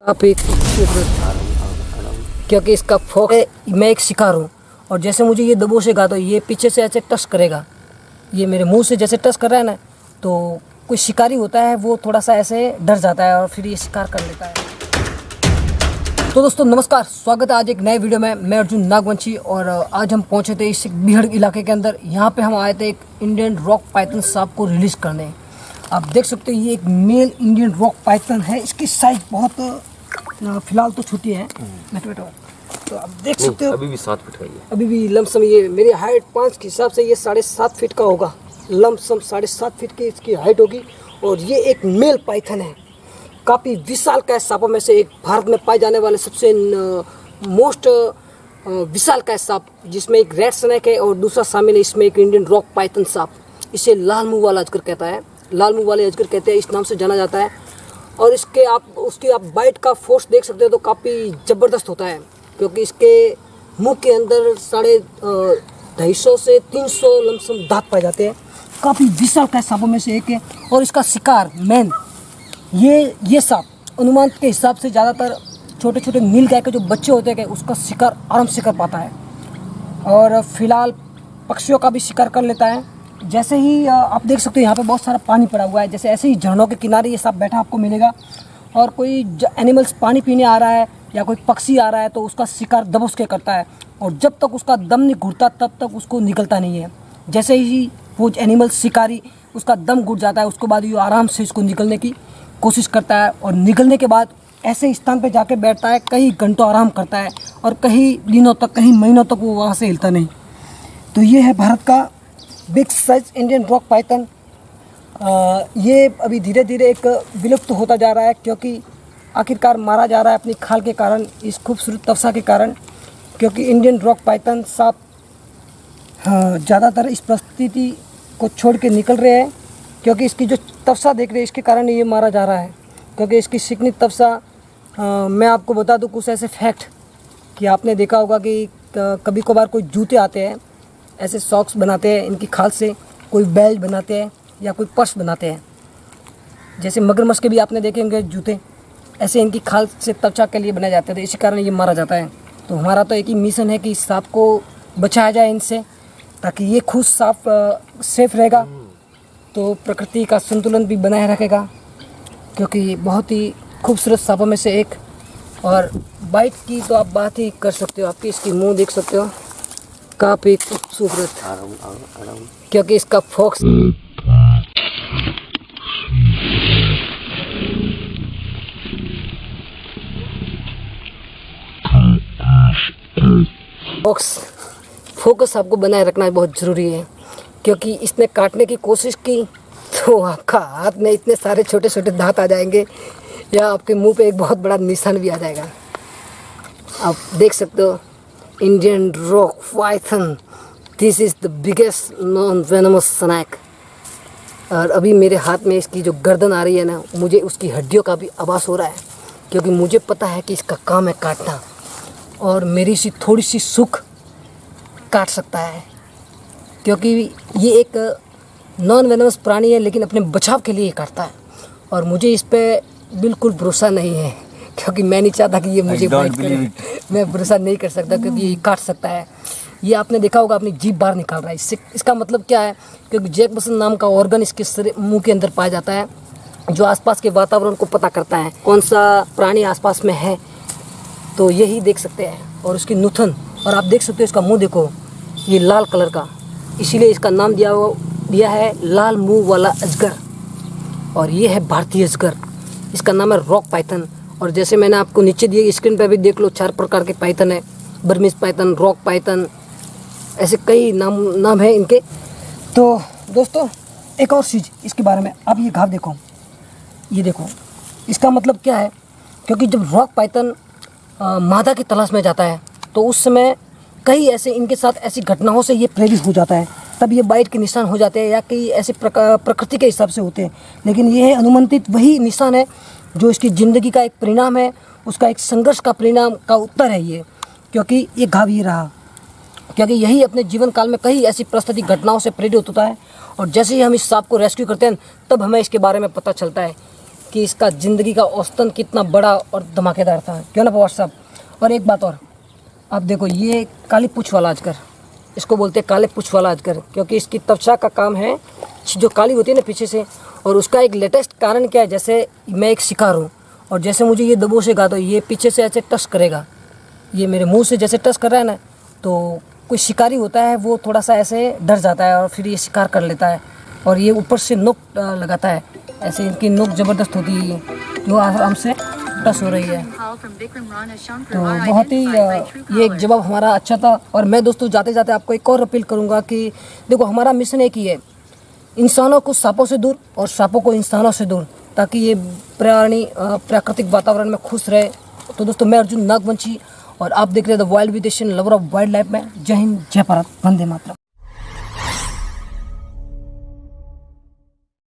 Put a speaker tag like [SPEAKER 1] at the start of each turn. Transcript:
[SPEAKER 1] आप एक क्योंकि इसका फोक है, मैं एक शिकार हूँ और जैसे मुझे ये दबोचेगा तो ये पीछे से ऐसे टच करेगा। ये मेरे मुंह से जैसे टच कर रहा है ना, तो कोई शिकारी होता है वो थोड़ा सा ऐसे डर जाता है और फिर ये शिकार कर लेता है। तो दोस्तों नमस्कार, स्वागत है आज एक नए वीडियो में। मैं अर्जुन नागवंशी और आज हम पहुंचे थे इस बिहड़ इलाके के अंदर। यहाँ पे हम आए थे एक इंडियन रॉक पाइथन सांप को रिलीज करने। आप देख सकते हो ये एक मेल इंडियन रॉक पाइथन है। इसकी साइज बहुत फिलहाल तो छोटी है, तो आप देख सकते हो
[SPEAKER 2] अभी भी 7 फीट का ही है।
[SPEAKER 1] अभी भी लमसम ये मेरी हाइट 5 के हिसाब से ये 7.5 फीट का होगा। लमसम 7.5 फीट की इसकी हाइट होगी और ये एक मेल पाइथन है। काफ़ी विशाल काय सांपों में से एक, भारत में पाए जाने वाले सबसे मोस्ट विशाल काय सांप, जिसमें एक रेड स्नेक है और दूसरा शामिल है इसमें एक इंडियन रॉक पाइथन सांप। इसे लाल मुंह वाला अजगर कहता है, लाल मुंह वाले अजगर कहते हैं, इस नाम से जाना जाता है। और उसकी आप बाइट का फोर्स देख सकते हो तो काफ़ी ज़बरदस्त होता है, क्योंकि इसके मुंह के अंदर 250 से 300 लमसम दांत पाए जाते हैं। काफ़ी विशाल काय सांपों में से एक है। और इसका शिकार मैन ये सांप अनुमान के हिसाब से ज़्यादातर छोटे छोटे नील गाय के जो बच्चे होते हैं उसका शिकार आराम से कर पाता है। और फिलहाल पक्षियों का भी शिकार कर लेता है। जैसे ही आप देख सकते हो यहाँ पे बहुत सारा पानी पड़ा हुआ है, जैसे ऐसे ही झरनों के किनारे ये सांप बैठा आपको मिलेगा। और कोई एनिमल्स पानी पीने आ रहा है या कोई पक्षी आ रहा है तो उसका शिकार दबोच के करता है, और जब तक उसका दम नहीं घुटता तब तक उसको निकलता नहीं है। जैसे ही वो एनिमल शिकारी उसका दम घुट जाता है उसके बाद ये आराम से इसको निकलने की कोशिश करता है, और निकलने के बाद ऐसे स्थान पे जाके बैठता है, कई घंटों आराम करता है और कई दिनों तक, कई महीनों तक वो वहाँ से हिलता नहीं। तो ये है भारत का big size Indian rock Python. ये अभी धीरे धीरे एक विलुप्त होता जा रहा है, क्योंकि आखिरकार मारा जा रहा है अपनी खाल के कारण, इस खूबसूरत तवसा के कारण। क्योंकि इंडियन रॉक पाइथन सांप ज़्यादातर इस परिस्थिति को छोड़ के निकल रहे हैं, क्योंकि इसकी जो तवसा देख रहे हैं इसके कारण ये मारा जा रहा है। क्योंकि इसकी चिकनी तवसा, मैं आपको बता दूं कुछ ऐसे फैक्ट कि आपने देखा होगा कि कभी कभार कोई जूते आते हैं, ऐसे सॉक्स बनाते हैं इनकी खाल से, कोई बेल्ट बनाते हैं या कोई पर्स बनाते हैं। जैसे मगरमच्छ के भी आपने देखे होंगे जूते, ऐसे इनकी खाल से त्वचा के लिए बनाए जाते थे, इसी कारण ये मारा जाता है। तो हमारा तो एक ही मिशन है कि इस सांप को बचाया जाए इनसे, ताकि ये खुद सांप सेफ रहेगा तो प्रकृति का संतुलन भी बनाए रखेगा, क्योंकि बहुत ही खूबसूरत सांपों में से एक। और बाइट की तो आप बात ही कर सकते हो, आपकी इसकी मुंह देख सकते हो, काफ़ी खूबसूरत, क्योंकि इसका फोक्स फोकस आपको बनाए रखना बहुत ज़रूरी है। क्योंकि इसने काटने की कोशिश की तो आपका हाथ में इतने सारे छोटे छोटे दांत आ जाएंगे या आपके मुंह पे एक बहुत बड़ा निशान भी आ जाएगा। आप देख सकते हो Indian rock python, this is the biggest non venomous snake. और अभी मेरे हाथ में इसकी जो गर्दन आ रही है ना, मुझे उसकी हड्डियों का भी आभास हो रहा है, क्योंकि मुझे पता है कि इसका काम है काटना, और मेरी सी थोड़ी सी सुख काट सकता है। क्योंकि ये एक नॉन वेनमस प्राणी है, लेकिन अपने बचाव के लिए काटता है, और मुझे इस पर बिल्कुल भरोसा नहीं है, क्योंकि मैं नहीं चाहता कि ये मुझे बाइट करे। मैं भरोसा नहीं कर सकता, क्योंकि ये काट सकता है। ये आपने देखा होगा अपनी जीभ बाहर निकाल रहा है, इससे इसका मतलब क्या है, क्योंकि जैक बसन नाम का ऑर्गन इसके मुंह के अंदर पाया जाता है, जो आसपास के वातावरण को पता करता है कौन सा प्राणी आसपास में है। तो यही देख सकते हैं, और उसकी नूथन, और आप देख सकते हो इसका मुंह देखो, ये लाल कलर का, इसीलिए इसका नाम दिया है लाल मुंह वाला अजगर। और ये है भारतीय अजगर, इसका नाम है रॉक पाइथन। और जैसे मैंने आपको नीचे दिए स्क्रीन पे भी देख लो, 4 प्रकार के पाइथन है, बर्मीज पाइथन, रॉक पाइथन, ऐसे कई नाम है इनके। तो दोस्तों एक और चीज़ इसके बारे में, आप ये घाव देखो, ये देखो, इसका मतलब क्या है, क्योंकि जब रॉक पाइथन मादा की तलाश में जाता है तो उस समय कई ऐसे इनके साथ ऐसी घटनाओं से ये प्रेरित हो जाता है, तब ये बाइट के निशान हो जाते हैं, या कई ऐसे प्रकृति के हिसाब से होते हैं। लेकिन ये है अनुमानित वही निशान है जो इसकी ज़िंदगी का एक परिणाम है, उसका एक संघर्ष का परिणाम का उत्तर है ये। क्योंकि ये घाव ये रहा, क्योंकि यही अपने जीवन काल में कई ऐसी परिस्थिति घटनाओं से प्रेरित होता है, और जैसे ही हम इस सांप को रेस्क्यू करते हैं तब हमें इसके बारे में पता चलता है कि इसका ज़िंदगी का औसतन कितना बड़ा और धमाकेदार था, क्यों ना पवार साहब। और एक बात और, आप देखो ये काली पूँछ वाला अजगर, इसको बोलते हैं काले पूँछ वाला अजगर, क्योंकि इसकी त्वचा का काम है जो काली होती है ना पीछे से। और उसका एक लेटेस्ट कारण क्या है, जैसे मैं एक शिकार हूँ और जैसे मुझे ये दबोचेगा तो ये पीछे से ऐसे टच करेगा, ये मेरे मुंह से जैसे टच कर रहा है ना, तो कोई शिकारी होता है वो थोड़ा सा ऐसे डर जाता है और फिर ये शिकार कर लेता है। और ये ऊपर से नोक लगाता है, ऐसे इनकी नोक ज़बरदस्त होती है जो आराम से टच हो रही है। तो बहुत ही ये एक जवाब हमारा अच्छा था। और मैं दोस्तों जाते जाते आपको एक और अपील करूँगा कि देखो हमारा मिशन एक ही है, इंसानों को सांपों से दूर और सांपों को इंसानों से दूर, ताकि ये प्राकृतिक वातावरण में खुश रहे। तो दोस्तों मैं अर्जुन नागवंशी और आप देख रहे हैं the wild with Asian lover of wild life में। जय हिंद, जय भारत, वंदे मातरम।